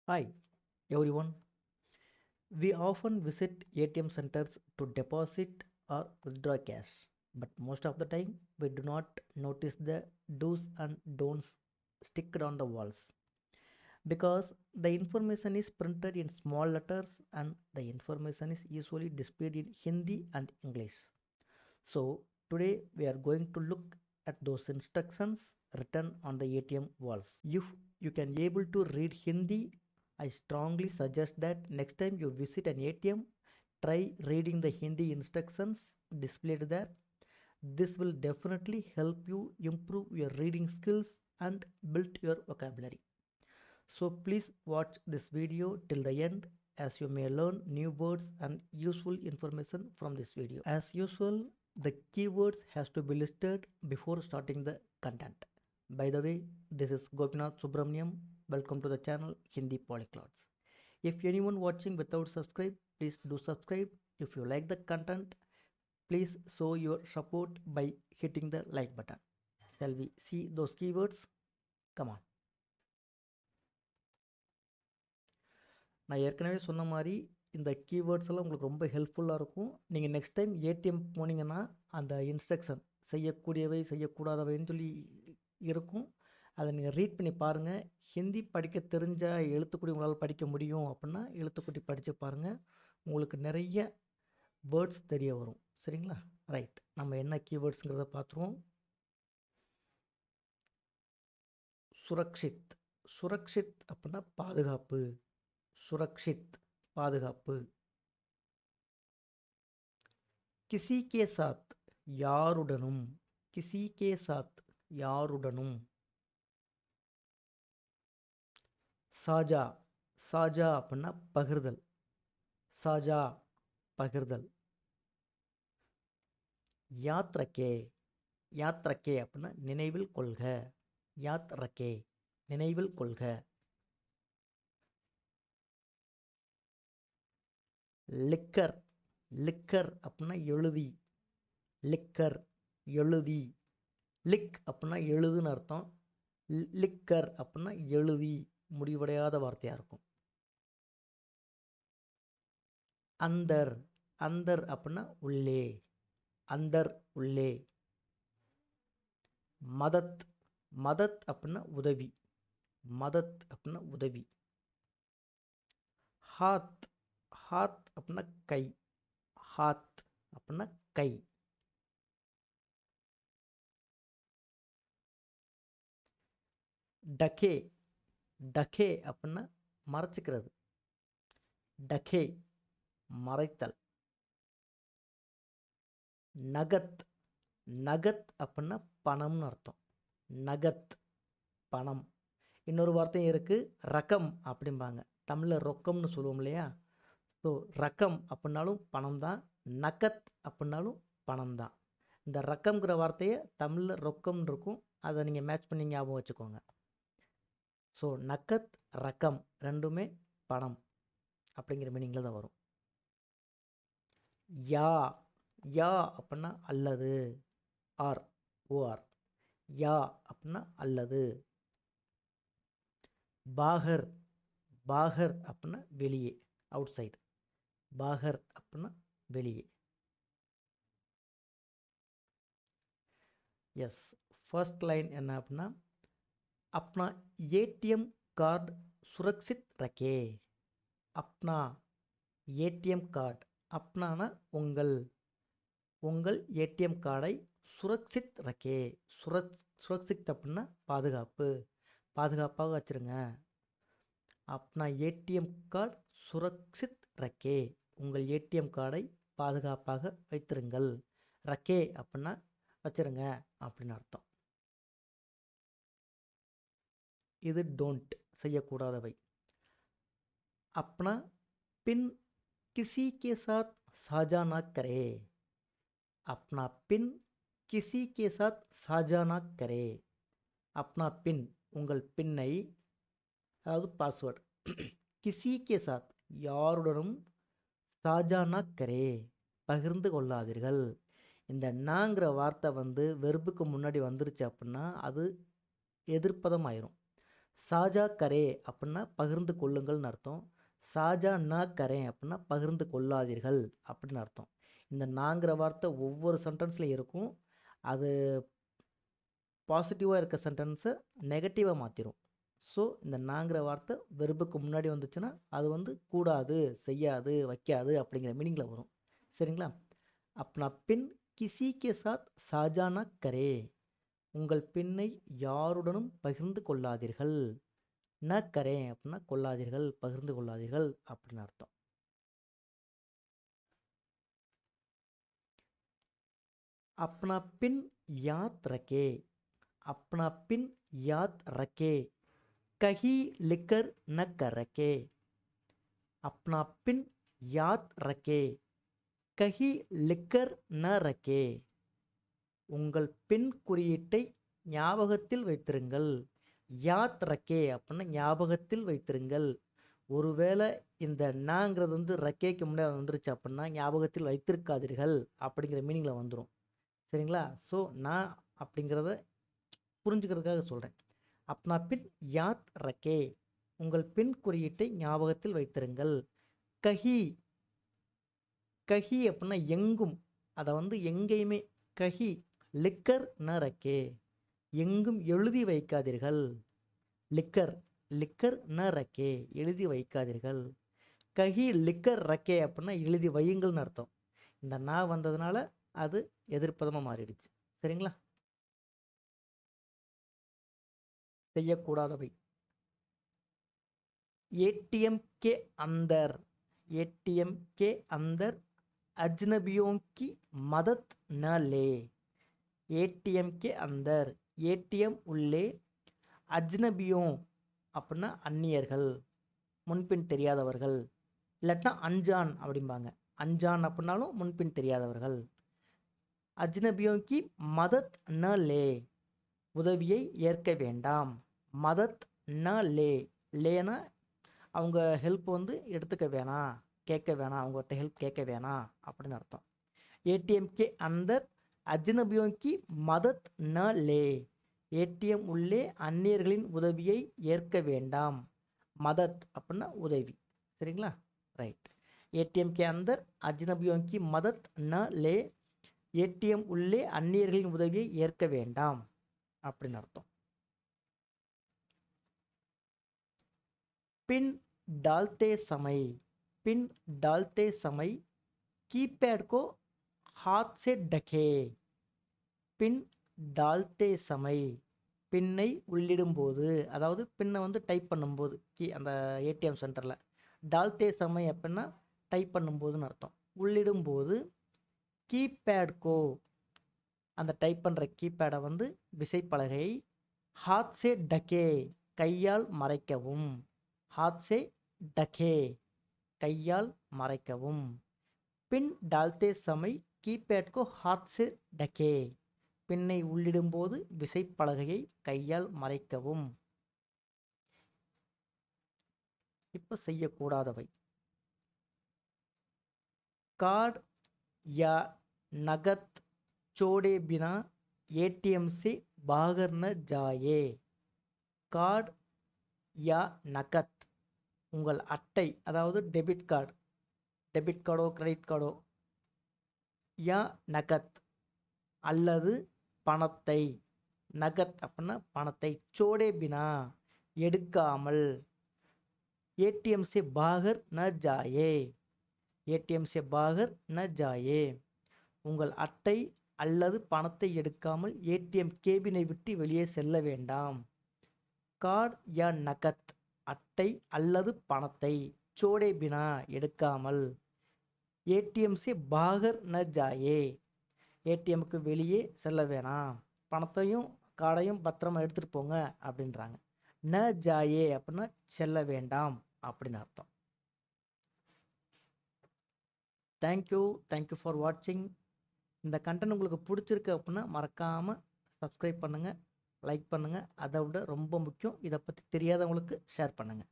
Hi, everyone. We often visit ATM centers to deposit or withdraw cash, but most of the time we do not notice the do's and don'ts sticked on the walls because the information is printed in small letters and the information is usually displayed in Hindi and English. So, today we are going to look at those instructions written on the ATM walls. If you can able to read Hindi, I strongly suggest that next time you visit an ATM, try reading the Hindi instructions displayed there. This will definitely help you improve your reading skills and build your vocabulary. So please watch this video till the end as you may learn new words and useful information from this video. As usual, the keywords has to be listed before starting the content. By the way, this is Gopinath Subramaniam. Welcome to the channel Hindi Polyglots. If anyone watching without subscribe, please do subscribe. If you like the content, please show your support by hitting the like button. Shall we see those keywords? Come on. நான் ஏற்கனவே சொன்ன மாதிரி இந்த keywords எல்லாம் உங்களுக்கு ரொம்ப ஹெல்ப்ஃபுல்லாக இருக்கும். நீங்கள் நெக்ஸ்ட் டைம் ஏடிஎம் போனீங்கன்னா அந்த இன்ஸ்ட்ரக்ஷன் செய்யக்கூடியவை செய்யக்கூடாதவைன்னு சொல்லி இருக்கும். அதை நீங்கள் ரீட் பண்ணி பாருங்கள். ஹிந்தி படிக்க தெரிஞ்ச எழுத்துக்கூடி உங்களால் படிக்க முடியும் அப்படின்னா எழுத்துக்கூட்டி படித்து பாருங்கள். உங்களுக்கு நிறைய வேர்ட்ஸ் தெரிய வரும். சரிங்களா? ரைட், நம்ம என்ன கீவேர்ட்ஸுங்கிறத பார்த்துருவோம். சுரக்ஷித். சுரக்ஷித் அப்படின்னா பாதுகாப்பு. சுரக்ஷித் பாதுகாப்பு. கிசி கே சாத் யாருடனும். கிசி கே சாத் யாருடனும். சாஜா. சாஜா அப்படின்னா பகிர்தல். சாஜா பகிர்தல். யாத் ரக்கே. யாத் ரக்கே அப்படின்னா நினைவில் கொள்க. யாத் ரக்கே நினைவில் கொள்க. லிக்கர். லிக்கர் அப்படின்னா எழுதி. லிக்கர் எழுதி. லிக் அப்படின்னா எழுதுன்னு அர்த்தம். லிக்கர் அப்படின்னா எழுதி முடிவடையாத வார்த்தையாக இருக்கும். அந்தர். அந்தர் அப்படின்னா உள்ளே. அந்தர் உள்ளே. மதத். மதத் அப்படின்னா உதவி. மதத் அப்படின்னா உதவி. ஹாத். ஹாத் அப்படின்னா கை. ஹாத் அப்படின்னா கை. டகே. டகே அப்படின்னா மறைச்சிக்கிறது. டகே மறைத்தல். நகத். நகத் அப்படின்னா பணம்னு அர்த்தம். நகத் பணம். இன்னொரு வார்த்தையும் இருக்குது, ரகம் அப்படிம்பாங்க. தமிழில் ரொக்கம்னு சொல்லுவோம் இல்லையா? ஸோ ரகம் அப்படின்னாலும் பணம் தான், நகத் அப்படின்னாலும் பணம் தான். இந்த ரக்கம்ங்கிற வார்த்தையை தமிழில் ரொக்கம்னு இருக்கும், அதை நீங்கள் மேட்ச் பண்ணி ஞாபகம் வச்சுக்கோங்க. ஸோ நகத் ரக்கம் ரெண்டுமே பணம் அப்படிங்கிற மீனிங்கில் தான் வரும். யா. யா அப்படின்னா அல்லது. R OR. யா அப்படின்னா அல்லது. பாகர். பாகர் அப்படின்னா வெளியே, அவுட் சைடு. பாகர் அப்படின்னா வெளியே. எஸ், ஃபர்ஸ்ட் லைன் என்ன அப்படின்னா अपना ஏடிஎம் கார்டு சுரக்ஷித் ரக்கே. அப்னா ஏடிஎம் கார்டு. அப்னானா உங்கள். உங்கள் ஏடிஎம் கார்டை சுரக்ஷித் ரக்கே. சுரக்ஷித் அப்படின்னா பாதுகாப்பு. பாதுகாப்பாக வச்சுருங்க. அப்னா ஏடிஎம் கார்டு சுரக்ஷித் ரக்கே. உங்கள் ஏடிஎம் கார்டை பாதுகாப்பாக வைத்திருங்கள். ரக்கே அப்படின்னா வச்சுருங்க அப்படின்னு அர்த்தம். இது டோன்ட், செய்யக்கூடாதவை. अपना पिन किसी के साथ साझा ना करे. अपना पिन किसी के साथ साझा ना करे. अपना पिन உங்கள் பின்னை, அதாவது பாஸ்வேர்டு, கிசி கே சாத் யாருடனும் சாஜானா கரே பகிர்ந்து கொள்ளாதீர்கள். இந்த நாங்கிற வார்த்தை வெர்புக்கு முன்னாடி வந்துருச்சு அப்படின்னா அது எதிர்ப்பதம் ஆயிரும். சாஜா கரே அப்படின்னா பகிர்ந்து கொள்ளுங்கள்னு அர்த்தம். சாஜா ந கரே அப்படின்னா பகிர்ந்து கொள்ளாதீர்கள் அப்படின்னு அர்த்தம். இந்த நாங்கிற வார்த்தை ஒவ்வொரு சென்டென்ஸ்லையும் இருக்கும். அது பாசிட்டிவாக இருக்க சென்டென்ஸை நெகட்டிவாக மாற்றிடும். ஸோ இந்த நாங்கிற வார்த்தை வெர்புக்கு முன்னாடி வந்துச்சுன்னா அது வந்து கூடாது, செய்யாது, வைக்காது அப்படிங்கிற மீனிங்கில் வரும். சரிங்களா? अपना पिन किसी के साथ साझा न करे. உங்கள் பின்னை யாருடனும் பகிர்ந்து கொள்ளாதீர்கள். ந கரே அப்படின்னா கொள்ளாதீர்கள், பகிர்ந்து கொள்ளாதீர்கள் அப்படின்னு அர்த்தம். अपना पिन याद रखे. अपना पिन याद रखे, कहीं लिखकर न कर रखे. अपना पिन याद रखे, कहीं लिखकर न रखे. உங்கள் பின் குறியீட்டை ஞாபகத்தில் வைத்திருங்கள். யாத் ரக்கே அப்படின்னா ஞாபகத்தில் வைத்திருங்கள். ஒருவேளை இந்த நாங்கிறது வந்து ரக்கேக்கு முன்னாடி வந்துருச்சு அப்படின்னா ஞாபகத்தில் வைத்திருக்காதீர்கள் அப்படிங்கிற மீனிங்கில் வந்துடும். சரிங்களா? ஸோ நான் அப்படிங்கிறத புரிஞ்சுக்கிறதுக்காக சொல்கிறேன். அப்னா பின் யாத் ரக்கே, உங்கள் பின் குறியீட்டை ஞாபகத்தில் வைத்திருங்கள். கஹி, கஹி அப்படின்னா எங்கும், அதை வந்து எங்கேயுமே. கஹி லிக்கர் ந ரக்கே, எங்கும் எழுதி வைக்காதீர்கள். லிக்கர், லிக்கர் ந ரக்கே, எழுதி வைக்காதீர்கள். கஹி லிக்கர் ரக்கே அப்படின்னா எழுதி வையுங்கள்னு அர்த்தம். இந்த நா வந்ததுனால அது எதிர்ப்பதமாக மாறிடுச்சு. சரிங்களா? செய்யக்கூடாதவை. ஏடிஎம் கே அந்தர், ஏடிஎம் கே அந்தர் अजनबियों की मदद न ले. ஏடிஎம் கே அந்தர், ஏடிஎம் உள்ளே, அஜ்னபியோ அப்படின்னா அந்நியர்கள், முன்பின் தெரியாதவர்கள், இல்லாட்டினா அஞ்சான் அப்படிம்பாங்க. அஞ்சான் அப்படின்னாலும் முன்பின் தெரியாதவர்கள். அஜ்னபியோங்கி மதத் ந லே, உதவியை ஏற்க வேண்டாம். மதத் ந லே, லேனா அவங்க ஹெல்ப் வந்து எடுத்துக்க வேணாம், கேட்க வேணாம், அவங்ககிட்ட ஹெல்ப் கேட்க வேணாம் அப்படின்னு அர்த்தம். ஏடிஎம் கே அந்தர் அஜ்னபியோங்கி மதத் ந லே, ஏடிஎம் உள்ளே அந்நியர்களின் உதவியை ஏற்க வேண்டாம். மதத் அப்படின்னா உதவி. சரிங்களா? ரைட். ஏடிஎம் கே அந்தர் அஜ்னபியோங்கி மதத் ந லே, ஏடிஎம் உள்ளே அந்நியர்களின் உதவியை ஏற்க வேண்டாம் அப்படின்னு அர்த்தம். பின் டால்தே சமை, पिन डालते समय कीपैड को हाथ से ढके. पिन डालते समय, பின்னை உள்ளிடும்போது, அதாவது பின்னை வந்து டைப் பண்ணும்போது, அந்த ஏடிஎம் சென்டரில் டால்தே சமை அப்படின்னா டைப் பண்ணும்போதுன்னு அர்த்தம். உள்ளிடும்போது கீபேட்கோ, அந்த டைப் பண்ணுற கீபேடை வந்து விசைப்பலகையை, ஹாத் சே டக்கே, கையால் மறைக்கவும். ஹாத் சே டக்கே, கையால் மறைக்கவும். பின் டால்தே சமை கீபேட்கோ ஹாத் சே டக்கே, பின்னை உள்ளிடும்போது விசைப்பலகையை கையால் மறைக்கவும். இப்போ செய்யக்கூடாதவை. कार्ड या नगद छोड़े बिना एटीएम से बाहर न जाए. कार्ड या नगद, உங்கள் அட்டை, அதாவது டெபிட் கார்டோ கிரெடிட் கார்டோ, யா நகத் அல்லது பணத்தை, நகத் அப்படின்னா பணத்தை, சோடே பினா எடுக்காமல், ஏடிஎம் சே பாகர் ந ஜாயே, ஏடிஎம் சே பாகர் ந ஜாயே, உங்கள் அட்டை அல்லது பணத்தை எடுக்காமல் ஏடிஎம் கேபினை விட்டு வெளியே செல்ல வேண்டாம். கார்டு யா நகத், அட்டை அல்லது பணத்தை, சோடே பினா எடுக்காமல், ஏடிஎம் சே பாகர் ந ஜாயே, ஏடிஎம்க்கு வெளியே செல்ல வேணாம், பணத்தையும் கார்டையும் பத்திரமா எடுத்துகிட்டு போங்க அப்படின்றாங்க. ந ஜாயே அப்படின்னா செல்ல வேண்டாம் அப்படின்னு அர்த்தம். தேங்க்யூ ஃபார் வாட்சிங். இந்த கண்டென்ட் உங்களுக்கு பிடிச்சிருக்கு அப்படின்னா மறக்காமல் சப்ஸ்கிரைப் பண்ணுங்கள், லைக் பண்ணுங்கள். அதை விட ரொம்ப முக்கியம், இதை பற்றி தெரியாதவங்களுக்கு ஷேர் பண்ணுங்கள்.